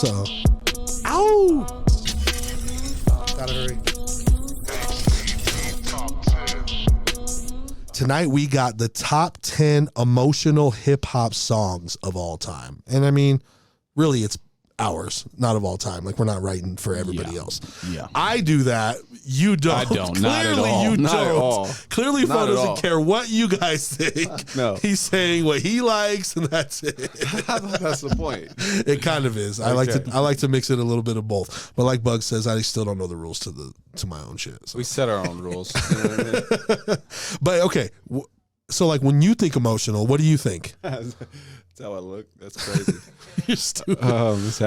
So, ow! Gotta hurry. Tonight we got the top 10 emotional hip hop songs of all time. And I mean, really, it's ours, not of all time. Like, we're not writing for everybody else. Yeah. I do that. You don't. I don't. Clearly, not at all. you not don't. At all. Clearly, Fo doesn't care what you guys think. No. He's saying what he likes, and that's it. That's the point. It kind of is. I like to mix it a little bit of both. But like Bug says, I still don't know the rules to my own shit. So. We set our own rules. You know what I mean? But okay, so like when you think emotional, what do you think? That's how I look. That's crazy. You're stupid.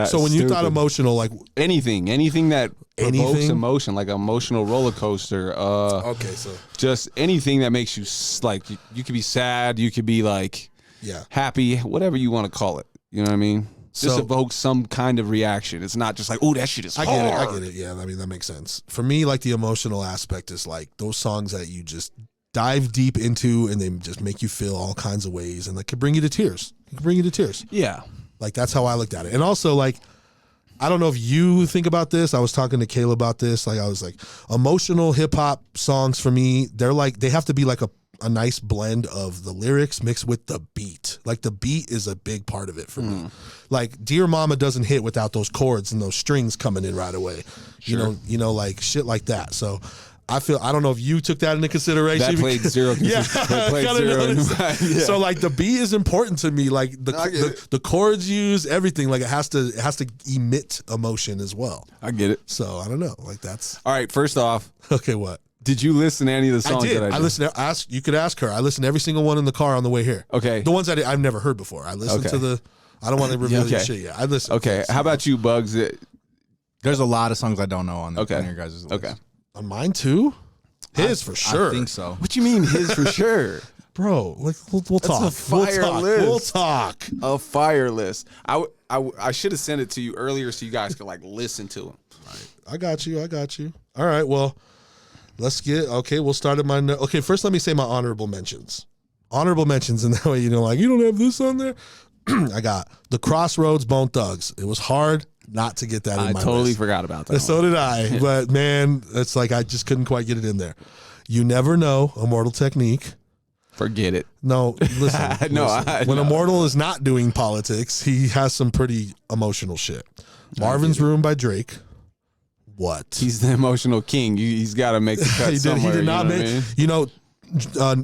So when you thought emotional, like anything that provokes emotion, like an emotional roller coaster. Okay, so just anything that makes you like you could be sad, you could be like happy, whatever you want to call it. You know what I mean? Just evokes some kind of reaction. It's not just like, oh, that shit is hard. I get it. Yeah, I mean that makes sense. For me, like the emotional aspect is like those songs that you just dive deep into and they just make you feel all kinds of ways and that could bring you to tears. It can bring you to tears. Yeah. Like that's how I looked at it. And also like, I don't know if you think about this. I was talking to Kayla about this. Like I was like, emotional hip hop songs for me, they have to be like a nice blend of the lyrics mixed with the beat. Like the beat is a big part of it for me. Like Dear Mama doesn't hit without those chords and those strings coming in right away. Sure. You know, like shit like that. So I don't know if you took that into consideration. That played zero. Yeah, played zero. So like the beat is important to me. Like the chords used, everything. Like it has to emit emotion as well. I get it. So I don't know. Like that's all right. First off, okay. What did you listen to any of the songs? I did. That I listened. You could ask her. I listened to every single one in the car on the way here. Okay. The ones I've never heard before. I listened to the. I don't want to reveal your shit yet. I listened. Okay. How about you, Bugs? There's a lot of songs I don't know on your guys' list. Okay. On mine too. His for sure. I think so. What you mean his for sure? Bro, like we'll talk. That's a fire list. We'll talk. A fire list. I should have sent it to you earlier so you guys could like listen to them. Right. I got you. All right. Well, we'll start at my okay, first let me say my honorable mentions. Honorable mentions, and that way you don't have this on there. I got The Crossroads, Bone Thugs. It was hard not to get that in my list. I totally forgot about that. So did I. But man, it's like I just couldn't quite get it in there. You Never Know, Immortal Technique. Forget it. No, listen. When Immortal is not doing politics, he has some pretty emotional shit. Marvin's Room by Drake. What? He's the emotional king. He's got to make the cut somewhere. He did not make.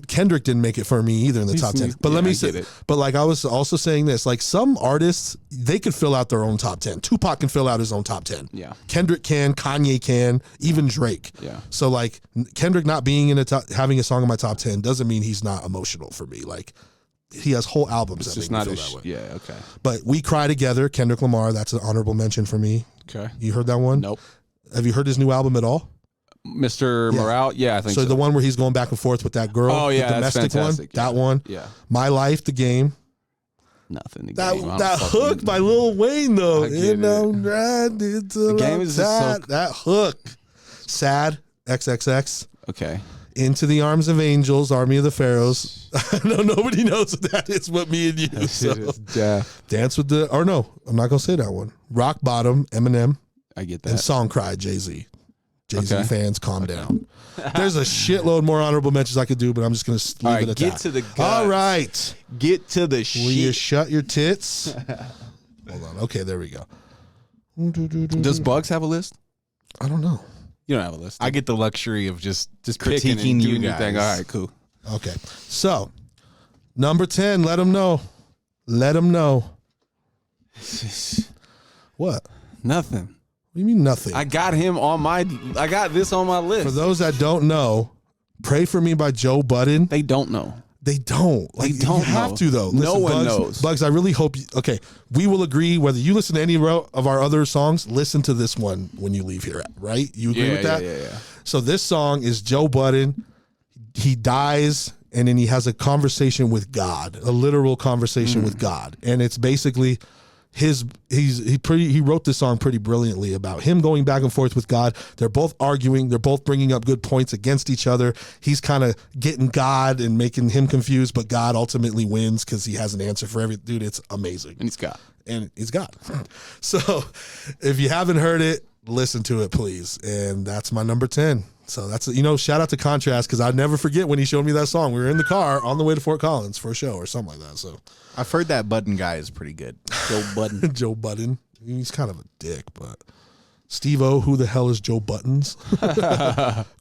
Kendrick didn't make it for me either in the top 10. But let me say, but like I was also saying this, like some artists, they could fill out their own top 10. Tupac can fill out his own top 10. Yeah. Kendrick can, Kanye can, even Drake. Yeah. So like Kendrick not being in having a song in my top 10 doesn't mean he's not emotional for me. Like he has whole albums that make me feel that way. Yeah, okay. But We Cry Together, Kendrick Lamar, that's an honorable mention for me. Okay. You heard that one? Nope. Have you heard his new album at all? Mr. Morale? Yeah, I think so. So the one where he's going back and forth with that girl, the domestic that's fantastic. That one. Yeah. My Life, The Game. Nothing. That hook by Lil Wayne though. The Game is just that hook. Sad, XXX. Okay. Into the Arms of Angels, Army of the Pharaohs. No, nobody knows what that is but me and you. So. Dance with the, or no, I'm not going to say that one. Rock Bottom, Eminem. I get that. And Song Cry, Jay-Z. Jay-Z fans, calm down. There's a shitload more honorable mentions I could do, but I'm just going to leave it at that. Get to the guts. All right. Get to the shit. Will you shut your tits? Hold on. Okay, there we go. Does Bugs have a list? I don't know. You don't have a list. I get the luxury of just critiquing you guys. All right, cool. Okay. So, number 10, let them know. Let them know. What? Nothing. What do you mean nothing? I got this on my list. For those that don't know, Pray For Me by Joe Budden. They don't know. They don't. Like, they don't you have to, though. No Listen, one knows. Bugs, I really hope okay, we will agree, whether you listen to any of our other songs, listen to this one when you leave here, right? You agree with that? Yeah. So this song is Joe Budden. He dies, and then he has a conversation with God, a literal conversation with God. And it's basically he wrote this song pretty brilliantly about him going back and forth with God. They're both arguing. They're both bringing up good points against each other. He's kind of getting God and making him confused, but God ultimately wins because he has an answer for every dude. It's amazing. And he's God. And he's God. So if you haven't heard it, listen to it, please. And that's my number 10. So that's, shout out to Contrast, because I'd never forget when he showed me that song. We were in the car on the way to Fort Collins for a show or something like that. So I've heard that Budden guy is pretty good. Joe Budden. Joe Budden. He's kind of a dick, but Steve-O, who the hell is Joe Buttons?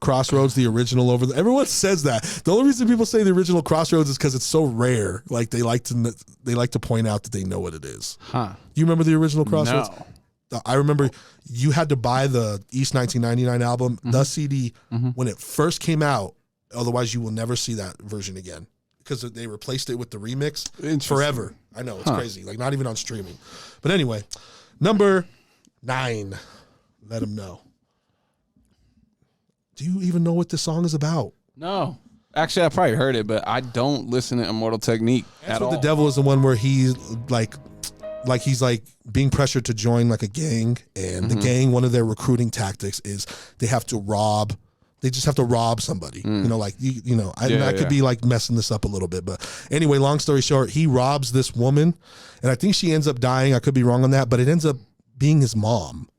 Crossroads, the original over there. Everyone says that. The only reason people say the original Crossroads is because it's so rare. Like they like to point out that they know what it is. Huh. You remember the original Crossroads? No. I remember you had to buy the East 1999 album, the CD, when it first came out. Otherwise, you will never see that version again because they replaced it with the remix forever. I know, it's crazy. Like, not even on streaming. But anyway, number 9. Let them know. Do you even know what this song is about? No. Actually, I probably heard it, but I don't listen to Immortal Technique at all. The Devil is the one where he's like he's like being pressured to join like a gang, and the gang, one of their recruiting tactics is they just have to rob somebody. I could be like messing this up a little bit, but anyway, long story short, he robs this woman, and I think she ends up dying. I could be wrong on that, but it ends up being his mom.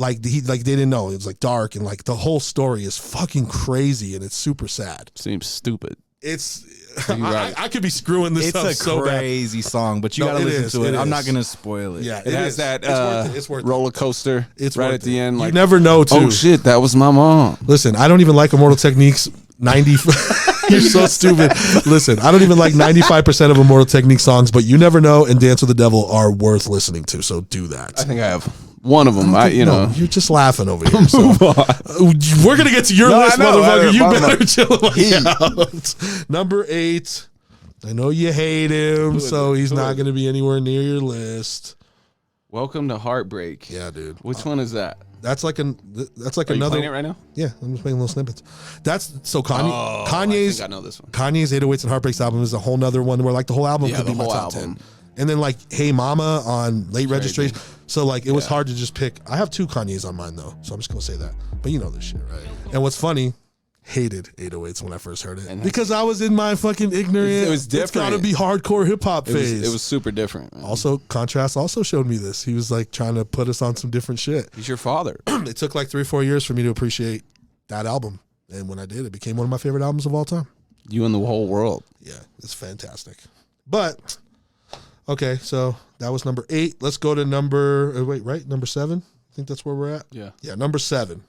They didn't know. It was like dark, and like the whole story is fucking crazy, and it's super sad. Seems stupid. I could be screwing this up so bad. It's a crazy song, but you got to listen to it. I'm not going to spoil it. Yeah, it has that it's worth roller coaster. It's right worth at the it. end. Like, you never know, too. Oh, shit, that was my mom. Listen, I don't even like Immortal Technique's 90. You're so stupid. Listen, I don't even like 95% of Immortal Technique songs, but You Never Know and Dance with the Devil are worth listening to, so do that. I think I have one of them. You're just laughing over here. So. We're going to get to your list, motherfucker. You better chill out. Number 8. I know you hate him, so he's not going to be anywhere near your list. Welcome to Heartbreak. Yeah, dude. Which one is that? That's like Are another. You playing it right now? Yeah, I'm just playing little snippets. That's so I Kanye's. think I know this one. Kanye's 808s and Heartbreaks album is a whole nother one where like the whole album could be my top 10. And then like Hey Mama on Late Registration. So like it was hard to just pick. I have 2 Kanye's on mine though, so I'm just gonna say that. But you know this shit, right? And what's funny? Hated 808s when I first heard it because I was in my fucking ignorant. It was different. It's gotta be hardcore hip hop phase. It was super different. Man. Also, Contrast also showed me this. He was like trying to put us on some different shit. He's your father. It took like 3 or 4 years for me to appreciate that album, and when I did, it became one of my favorite albums of all time. You and the whole world. Yeah, it's fantastic. But okay, so that was number 8. Let's go to number 7. I think that's where we're at. Yeah, number 7.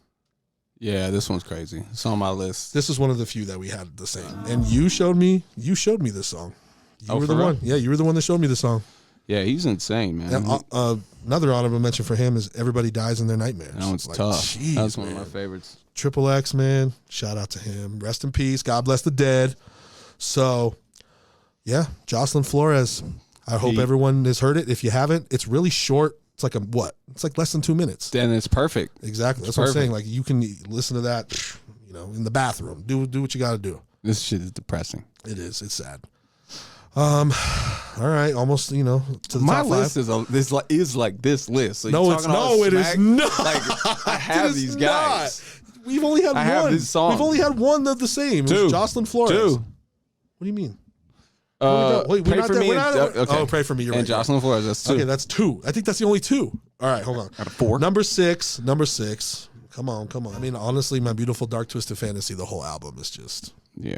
Yeah, this one's crazy. It's on my list. This is one of the few that we had the same. And you showed me this song. You were the real? one. Yeah, you were the one that showed me the song. Yeah, he's insane, man. And, another honorable mention for him is Everybody Dies in Their Nightmares. That one's tough. Geez, that's one of my favorites. Triple X, man. Shout out to him. Rest in peace. God bless the dead. So, yeah, Jocelyn Flores. I hope everyone has heard it. If you haven't, it's really short. It's like It's like less than 2 minutes. Then it's perfect. Exactly. That's what I'm saying. Like you can listen to that, in the bathroom. Do what you got to do. This shit is depressing. It is. It's sad. All right. Almost. To the my top list 5. is like this list. So No, it's it is not. Like I have these guys. Not. We've only had one. Have this song. We've only had one of the same. It was Jocelyn Flores. 2. What do you mean? Pray for me. Oh, Pray for me. You're and right. Jocelyn Flores. That's 2. Okay, that's 2. I think that's the only 2. All right, hold on. Out of 4. Number 6. Come on. I mean, honestly, My Beautiful Dark Twisted Fantasy, the whole album is just I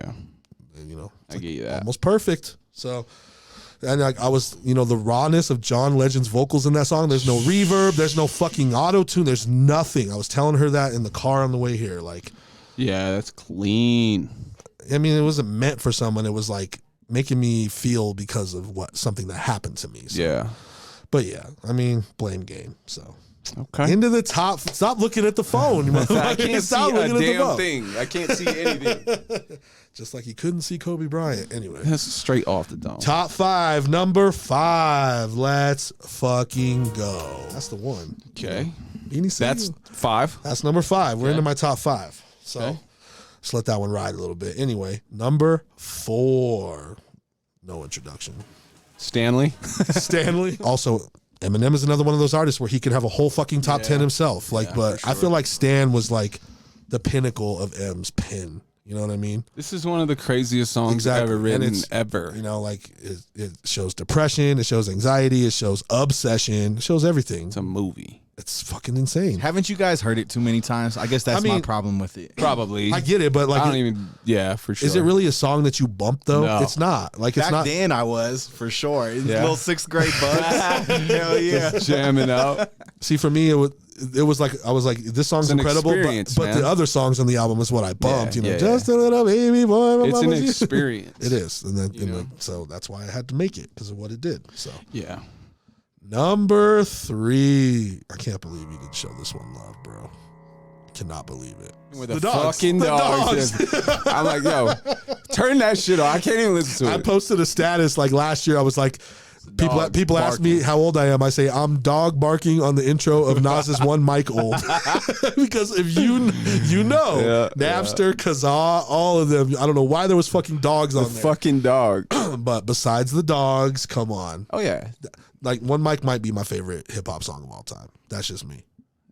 get you that. Almost perfect. So, and I was, the rawness of John Legend's vocals in that song. There's no reverb. There's no fucking auto tune. There's nothing. I was telling her that in the car on the way here. Like, yeah, that's clean. I mean, it wasn't meant for someone. It was like making me feel because of something that happened to me. So. Yeah. But yeah, I mean, blame game. So okay, into the top. Stop looking at the phone. I can't see a damn thing. I can't see anything. Just like you couldn't see Kobe Bryant. Anyway, that's straight off the dome. Top 5, number 5. Let's fucking go. That's the one. Okay, that's 5. That's number 5. We're into my top 5. So let's let that one ride a little bit. Anyway, number 4. No introduction. Stanley. Also, Eminem is another one of those artists where he can have a whole fucking top 10 himself. Like, but sure. I feel like Stan was like the pinnacle of M's pen. You know what I mean? This is one of the craziest songs ever written, ever. You know, like it shows depression, it shows anxiety, it shows obsession, it shows everything. It's a movie. It's fucking insane. Haven't you guys heard it too many times? I guess that's my problem with it. Probably. I get it, but like, I don't even. Yeah, for sure. Is it really a song that you bump though? No. It's not. Like, it's Back not. then I was for sure. Little 6th grade buzz. Hell yeah, jamming out. See, for me, it was like I was like, this song's incredible, but the other songs on the album is what I bumped. Just a little baby boy. It's an experience. It is, and then so that's why I had to make it because of what it did. So yeah. Number 3. I can't believe you didn't show this one love, bro. Cannot believe it. With the fucking dogs. I'm like, yo, turn that shit off. I can't even listen to it. I posted a status like last year. I was like, people ask me how old I am. I say I'm dog barking on the intro of Nas's One Mic Old. Because if you know, Napster, Kazaa, all of them. I don't know why there was fucking dogs on there. Fucking dog. But besides the dogs, come on. Oh yeah. Like, One Mic might be my favorite hip hop song of all time. That's just me.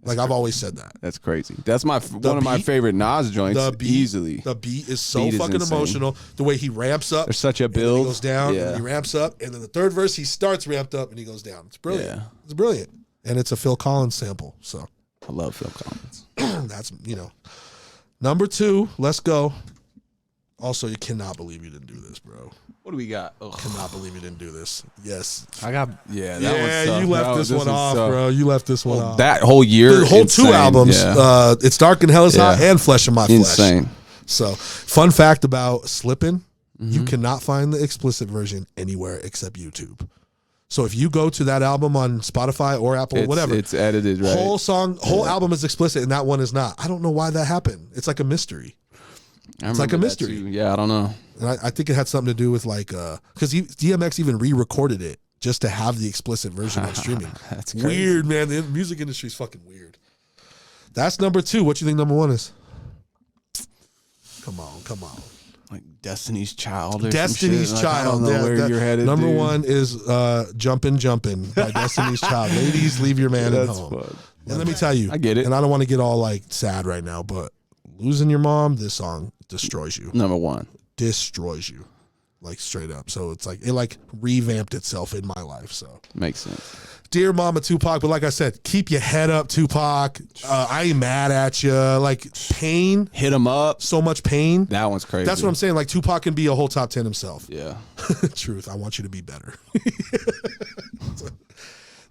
Like, I've always said that. That's crazy. That's one of my favorite Nas joints. Easily. The beat is so fucking emotional. The way he ramps up. There's such a build. He goes down. And he ramps up, and then the third verse he starts ramped up and he goes down. It's brilliant. Yeah. It's brilliant, and it's a Phil Collins sample. So I love Phil Collins. That's number 2. Let's go. Also, you cannot believe you didn't do this, bro. What do we got? Ugh. Cannot believe you didn't do this. Yes. I got, that one's you left this one off, bro. You left this one off. That whole year. The whole 2 albums. Yeah. It's Dark and Hell is Hot and Flesh of My Flesh. Insane. So, fun fact about Slippin', you cannot find the explicit version anywhere except YouTube. So if you go to that album on Spotify or Apple, whatever, it's edited, right? Whole album is explicit and that one is not. I don't know why that happened. It's like a mystery. It's like a mystery. Yeah, I don't know. And I think it had something to do with like, because DMX even re-recorded it just to have the explicit version on streaming. That's crazy. Weird, man. The music industry is fucking weird. That's number 2. What you think number 1 is? Come on. Like Destiny's Child or Destiny's some shit. Child. Like, I don't know where you're headed, number dude. 1 is Jumpin' by Destiny's Child. Ladies, leave your man at home. Fun. And let me tell you, I get it. And I don't want to get all like sad right now, but losing your mom, this song destroys you. Number 1. Destroys you. Like, straight up. So it's like, it like revamped itself in my life. So makes sense. Dear Mama, Tupac. But like I said, keep your head up, Tupac. I ain't mad at you. Like, pain. Hit him up. So much pain. That one's crazy. That's what I'm saying. Like, Tupac can be a whole top 10 himself. Yeah. Truth. I want you to be better.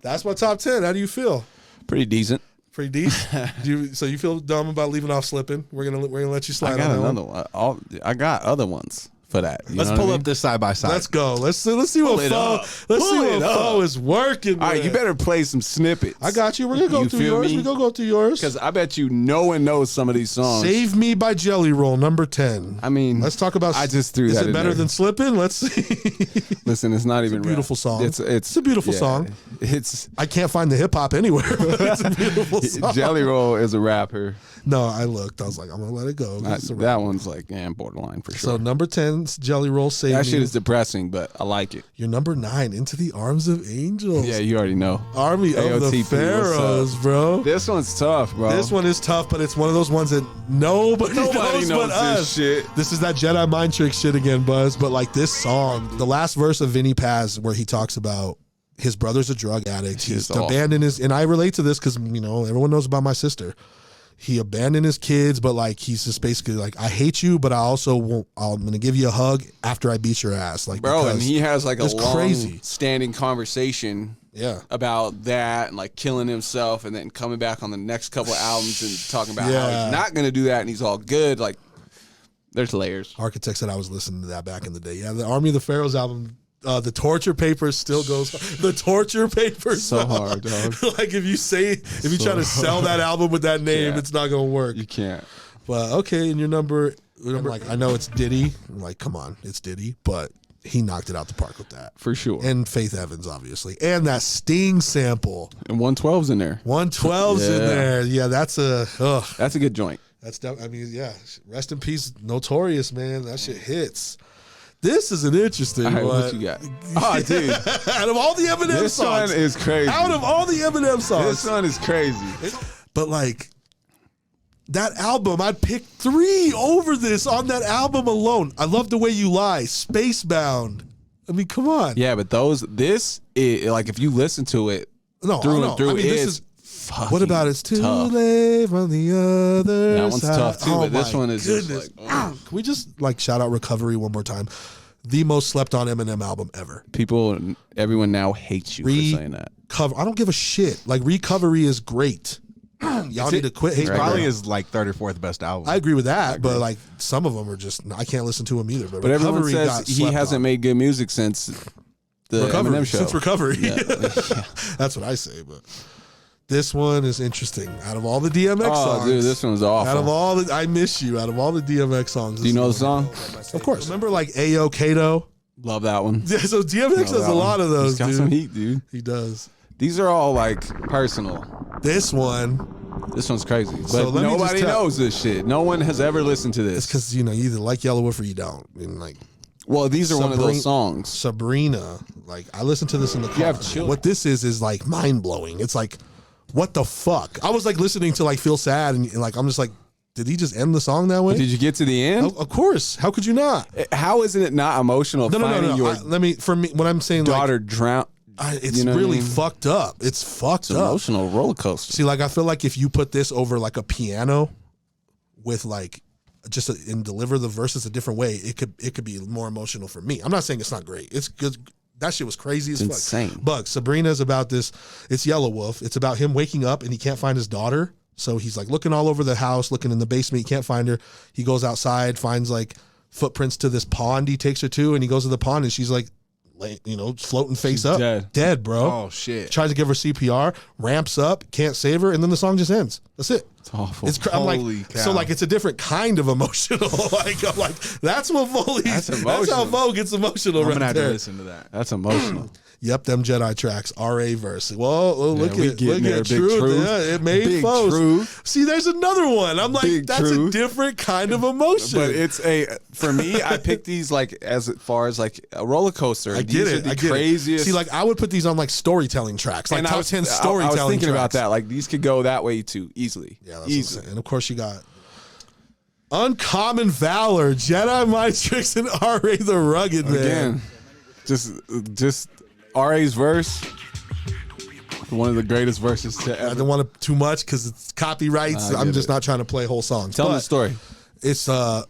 That's my top 10. How do you feel? Pretty decent. Pretty decent. So you feel dumb about leaving off Slippin'? We're gonna let you slide. I got on another one. I got other ones for that. Let's pull up this side by side. Let's go. Let's see what Fo is working. All right, you better play some snippets. I got you. We're gonna go through yours. We're gonna go through yours because I bet you no one knows some of these songs. Save Me by Jelly Roll, number 10. I mean, let's talk about. I just threw that. Is it better than Slippin'? Let's see. Listen, it's not even a beautiful song. It's a beautiful song. I can't find the hip hop anywhere. It's a beautiful song. Jelly Roll is a rapper. No, I looked. I was like, I'm gonna let it go. That one's like borderline for sure. So number 10's Jelly Roll. Save That Me. shit is depressing, but I like it. You're number 9, Into the Arms of Angels. Yeah, you already know. Army of the Pharaohs, bro. This one's tough, bro. This one is tough, but it's one of those ones that nobody knows but us. This shit. This is that Jedi mind trick shit again, Buzz. But like this song, the last verse of Vinny Paz, where he talks about his brother's a drug addict. He's abandoned his, and I relate to this because everyone knows about my sister. He abandoned his kids, but like he's just basically like, I hate you, but I also won't. I'm gonna give you a hug after I beat your ass, like bro. And he has like a long standing conversation, about that and like killing himself, and then coming back on the next couple of albums and talking about how he's not gonna do that, and he's all good. Like, there's layers. Architect said I was listening to that back in the day. Yeah, the Army of the Pharaohs album. The Torture Papers still goes. The Torture Papers so hard, dog. Like if you try to sell that album with that name, it's not gonna work. You can't. But okay, and your number, like I know it's Diddy. I'm like, come on, it's Diddy, but he knocked it out the park with that for sure. And Faith Evans, obviously, and that Sting sample. And 112's in there. 112's in there. Yeah, that's a good joint. That's rest in peace, Notorious, man. That shit hits. This is an interesting one. What you got? Oh, dude. Out of all the Eminem songs. This one is crazy. Out of all the Eminem songs. This one is crazy. But like, that album, I'd pick 3 over this on that album alone. I Love the Way You Lie, Spacebound. I mean, come on. Yeah, but this is, like, if you listen to it through and through, this is what about It's Too Late on the Other That one's side. tough, too, but this one is goodness. just like... Can we just, like, shout out Recovery one more time? The most slept on Eminem album ever. Everyone now hates you for saying that. I don't give a shit. Like, Recovery is great. Y'all need to quit hating. Probably is like third or fourth best album. I agree with that, but like some of them are just I can't listen to them either. But everyone Recovery says he hasn't made good music since the Recovery. Eminem show. Since Recovery, Yeah. that's what I say. But this one is interesting. Out of all the DMX songs, dude, this one's awful. Out of all the I Miss You, out of all the DMX songs, do you know the song? Of course. Remember like Ayo Kato? Love that one. Yeah, so DMX has a lot of those. He's got dude. some heat, dude. He does. These are all like personal. This one's crazy, but So let me just nobody knows this shit. No one has ever listened to this. It's because you either like Yellow Wolf or you don't. I mean, like, well, these are one of those songs. Sabrina, like I listened to this in the car. You have children. What this is like mind blowing. It's like, what the fuck? I was like listening to like Feel Sad and like I'm just like, did he just end the song that way? Did you get to the end? Of course. How could you not? How isn't it not emotional? No. Your For me, when I'm saying daughter like, drown. It's really fucked up. It's fucked up. Emotional roller coaster. See, like I feel like if you put this over like a piano with like and deliver the verses a different way, it could be more emotional for me. I'm not saying it's not great. It's good. That shit was crazy as fuck. Insane. But Sabrina's about this. It's Yellow Wolf. It's about him waking up and he can't find his daughter. So he's like looking all over the house, looking in the basement. He can't find her. He goes outside, finds like footprints to this pond he takes her to, and he goes to the pond and she's like, floating face up. Dead, bro. Oh, shit. Tries to give her CPR, ramps up, can't save her, and then the song just ends. That's it. It's awful. I'm like, Holy cow. so like it's a different kind of emotional. I'm like, that's what Foley. That's how Fo gets emotional. I'm right gonna have there. to listen to that. That's emotional. Yep, them Jedi tracks, RA verse. Well, look we at getting there, Big Truth. Truth. Yeah, it made Big Foes. Truth. See, there's another one. I'm like, Big that's Truth. a different kind of emotion. But it's for me, I picked these like as far as like a roller coaster. I get it. These are the craziest. See, like I would put these on like storytelling tracks, like top 10 storytelling. I was thinking about tracks. that. Like these could go that way too easily. Yeah, that's easily. what I'm saying. And of course, you got Uncommon Valor, Jedi Mind Tricks, and R.A. the Rugged Man. Again, just R.A.'s verse. One of the greatest verses to ever. I don't want it too much because it's copyrights. I'm just not trying to play whole songs. Tell me the story. It's I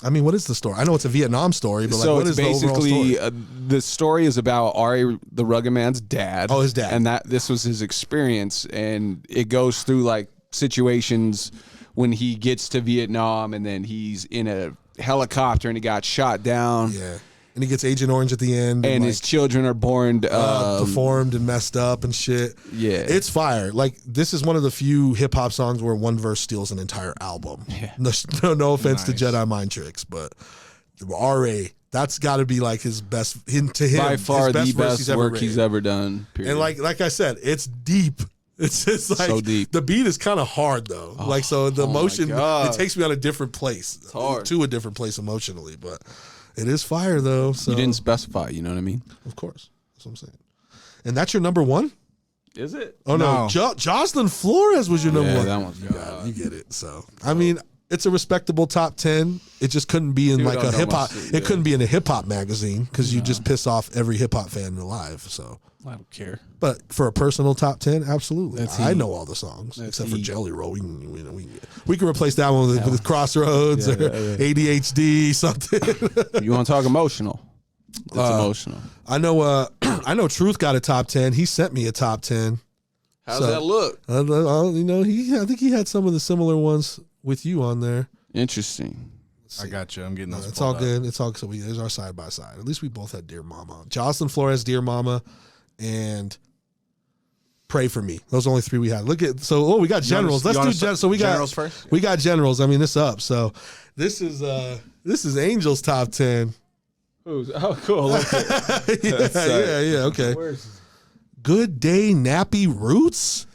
mean, what is the story? I know it's a Vietnam story, but like, so what it's is the overall basically story? The story is about R.A. the Rugged Man's dad. Oh, his dad. And that this was his experience, and it goes through like situations when he gets to Vietnam, and then he's in a helicopter and he got shot down. Yeah. And he gets Agent Orange at the end. And like, his children are born deformed and messed up and shit. Yeah. It's fire. Like, this is one of the few hip hop songs where one verse steals an entire album. Yeah. No offense to Jedi Mind Tricks, but R.A., that's got to be like his best, to him, by far his the best work written. he's ever done. Period. And like I said, it's deep. It's just like so deep. The beat is kind of hard though. Like, so the emotion, it takes me on a different place. It's hard. To a different place emotionally, but it is fire though. So you didn't specify, you know what I mean? Of course. That's what I'm saying. And that's your number one? Is it? Oh no. Jocelyn Flores was your number one. That one's You get it. So I mean, it's a respectable top 10. It just couldn't be in like a hip hop. It couldn't be in a hip hop magazine because you just piss off every hip hop fan alive. So I don't care. But for a personal top 10, absolutely. That's I heat. know all the songs except for heat. Jelly Roll. We can replace that one with Crossroads or ADHD something. You want to talk emotional? It's emotional. I know. I know. Truth got a top 10. He sent me a top 10. How's that look? I think he had some of the similar ones with you on there. Interesting. I got you. I'm getting those. It's all good. It's all so there's our side by side. At least we both had Dear Mama. Jocelyn Flores, Dear Mama, and Pray for Me. Those are only three we had. Look at we got generals. Let's do so we got generals first. We got generals. I mean, it's up. So this is Angel's top 10. Oh, cool. Okay. yeah. Okay. Good Day Nappy Roots.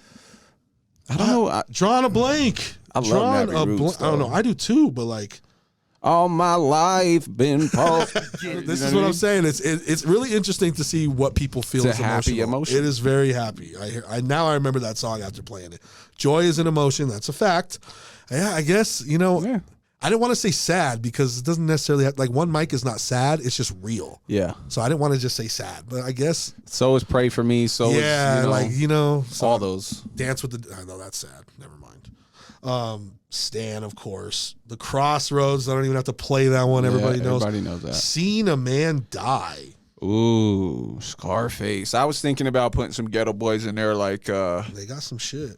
I don't know. Drawing a blank. I love Nappy Roots. I don't know. I do too, but like. all my life been paused. This is what I'm saying. It's really interesting to see what people feel It's is a happy emotional. emotion. It is very happy. Now I remember that song after playing it. Joy is an emotion. That's a fact. Yeah, I guess, Yeah. I didn't want to say sad because it doesn't necessarily have, like, One Mic is not sad. It's just real. Yeah. So I didn't want to just say sad, but I guess. So is Pray For Me. So is, so all those. Dance with the, I know that's sad. Never mind. Stan, of course. The Crossroads. I don't even have to play that one. Everybody knows. Everybody knows that. Seen a Man Die. Ooh, Scarface. I was thinking about putting some Ghetto Boys in there, like They got some shit.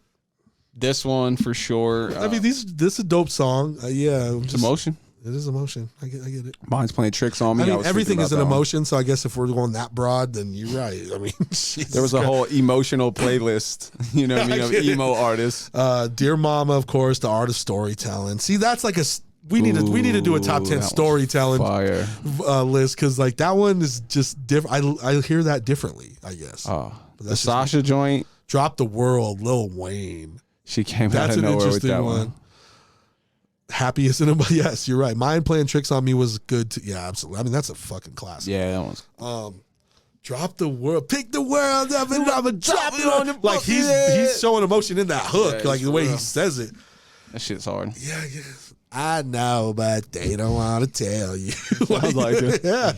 this one for sure. I mean, this is a dope song. Yeah, It's emotion. It is emotion. I get it. Mine's playing tricks on me. I mean, everything is an an emotion. So I guess if we're going that broad, then you're right. I mean, There was a whole emotional playlist, you know what I mean, of emo artists. Dear Mama, of course, the art of storytelling. See, that's like we need to do a top 10 storytelling list because like that one is just different. I hear that differently, I guess. Oh, the Sasha joint. Drop the World, Lil Wayne. She came That's out of an nowhere with interesting that one. one. Happiest in a yes, you're right. Mine Playing Tricks on Me was good. Yeah, absolutely. I mean, that's a fucking classic. Yeah, that one's. Drop the world, pick the world up and I'm drop it on your like he's showing emotion in that hook, like the way he says it. That shit's hard. Yeah, I know, but they don't want to tell you. Sounds like it. Yeah,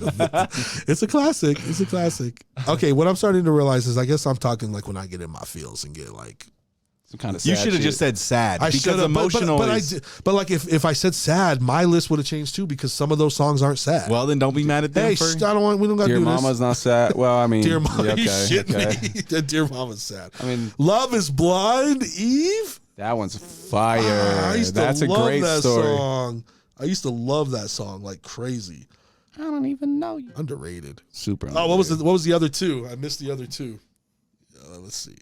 it's a classic. It's a classic. Okay, what I'm starting to realize is I guess I'm talking like when I get in my feels and get like. Some kind of You sad should have shit. just said sad. I because should have, emotional. but like if I said sad, my list would have changed too because some of those songs aren't sad. Well, then don't be mad at them. Hey, for, I don't want. We don't got to Dear do Mama's not sad. Well, I mean, Dear Mama, yeah, you okay, shit okay. me. Dear Mama's sad. I mean, Love is Blind, Eve. that one's fire. I used to That's a love great that story. song. I used to love that song like crazy. I don't even know you. Underrated. Super. Oh, what was the other two? I missed the other two. Let's see.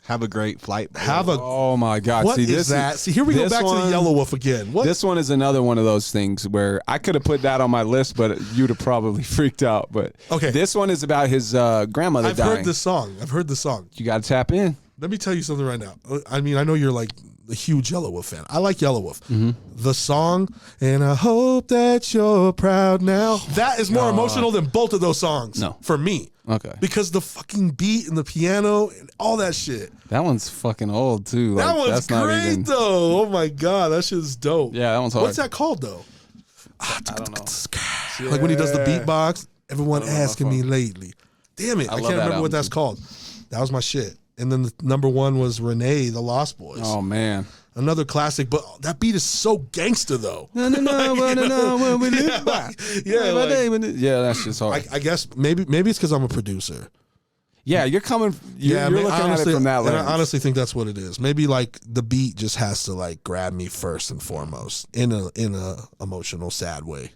have a great flight. Oh my God! What See, is this that? See, here we go back to the Yellow Wolf again. What? This one is another one of those things where I could have put that on my list, but you'd have probably freaked out. But okay, this one is about his grandmother I've dying. heard this song. You got to tap in. Let me tell you something right now. I mean, I know you're like a huge Yellow Wolf fan. I like Yellow Wolf. Mm-hmm. The song, and I hope that you're proud now. That is more emotional than both of those songs. No. For me. Okay. Because the fucking beat and the piano and all that shit. That one's fucking old too. That Like, one's that's not great even, though. Oh my God. That shit is dope. Yeah, that one's hard. What's that called though? I don't know. Like when he does the beatbox, everyone I don't know asking my me phone. lately. Damn it. I love can't that remember what album that's too. called. That was my shit. And then the number one was Renee, the Lost Boys. Oh man. Another classic, but that beat is so gangster though. No, when we live by. Yeah, like, Yeah, that's just hard. I guess maybe it's because I'm a producer. Yeah, you're coming. You're man, looking at it from that and lens. I honestly think that's what it is. Maybe like the beat just has to like grab me first and foremost in a emotional, sad way.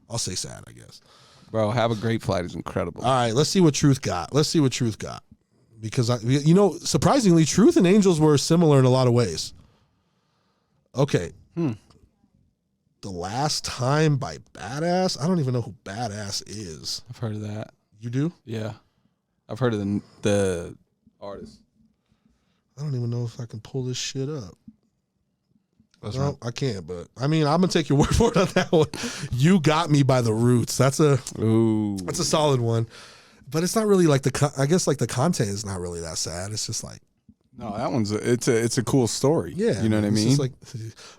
I'll say sad, I guess. Bro, Have a Great Flight is incredible. All right, let's see what Truth got. Because surprisingly, Truth and Angels were similar in a lot of ways. Okay. The Last Time by Badass. I don't even know who Badass is. I've heard of that. You do? Yeah, I've heard of the artist. I don't even know if I can pull this shit up. That's No, right. I can't, but I mean, I'm gonna take your word for it on that one. You Got Me by The Roots. That's a solid one, but it's not really like I guess like the content is not really that sad. It's just like, no, that one's it's a cool story. yeah, you know what I it's just just like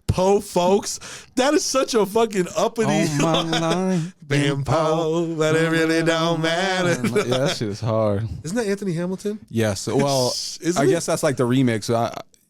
Poe, folks. That is such a fucking uppity. Oh my line, Bam Poe, but it really don't matter. Yeah, that shit is hard. Isn't that Anthony Hamilton? Yes. Well, Isn't I it? guess that's like the remix.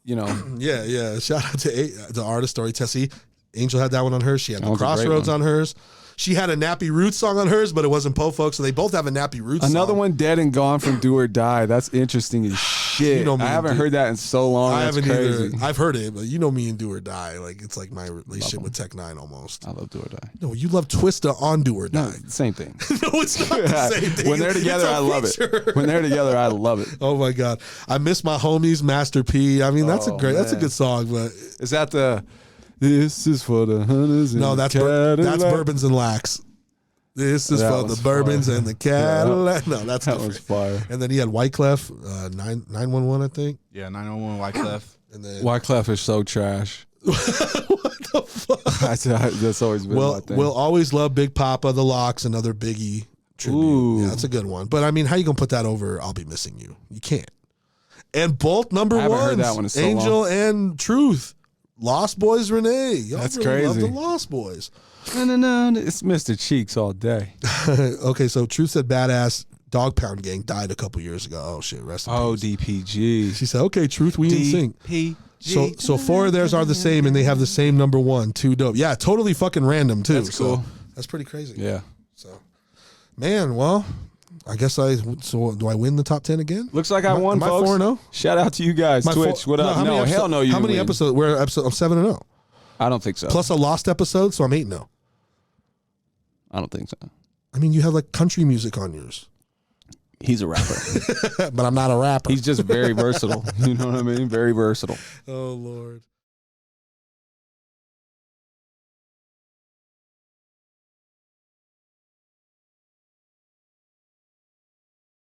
Yeah. Shout out to the artist Story Tessie. Angel had that one on hers. She had That the one's a great Crossroads one. on hers. She had a Nappy Roots song on hers, but it wasn't Poe Folks, so they both have a Nappy Roots Another song. one, Dead and Gone from Do or Die. That's interesting as shit. You know me, I haven't dude. heard that in so long. I That's haven't crazy. either. I've heard it, but you know me and Do or Die. Like it's like my relationship with Tech Nine almost. I love Do or Die. No, you love Twista on Do or No, Die. same thing. No, it's not the same thing. When they're together, It's a I love feature. it. When they're together, I love it. Oh my God, I miss my homies, Master P. I mean, that's Oh, that's a man. good song, but Is that the This is for the hunters and no, the that's Cadillac? Bourbons and Lax. This is That for the was Bourbons fire. and the Cadillac. No, that's That different. was fire. And then he had Wyclef, 911, I think. Yeah, 901 Wyclef. And then Wyclef is so trash. What the fuck? That's always been my thing. We'll always love Big Papa, The Lox, another Biggie tribute. Ooh. Yeah, that's a good one. But I mean, how you gonna put that over I'll Be Missing You? You can't. And both number ones, heard that one in so Angel long. and Truth. Lost Boys Renee. Y'all That's really crazy. love the Lost Boys. No, it's Mr. Cheeks all day. Okay, so Truth said Badass Dog Pound Gang died a couple years ago. Oh shit, rest in peace. DPG. She said, okay, Truth, we in sync. DPG. So four of theirs are the same and they have the same number one. Too dope. Yeah, totally fucking random too. That's cool. So that's pretty crazy. Yeah. So, man, well, I guess do I win the top 10 again? Looks like I won, folks. Am I 4-0? Shout out to you guys. Twitch, what up? No, hell no, you How didn't many win. episodes? We're I'm 7-0. I don't think so. Plus a lost episode, so I'm 8-0. I don't think so. I mean, you have like country music on yours. He's a rapper. But I'm not a rapper. He's just very versatile. You know what I mean? Very versatile. Oh, Lord.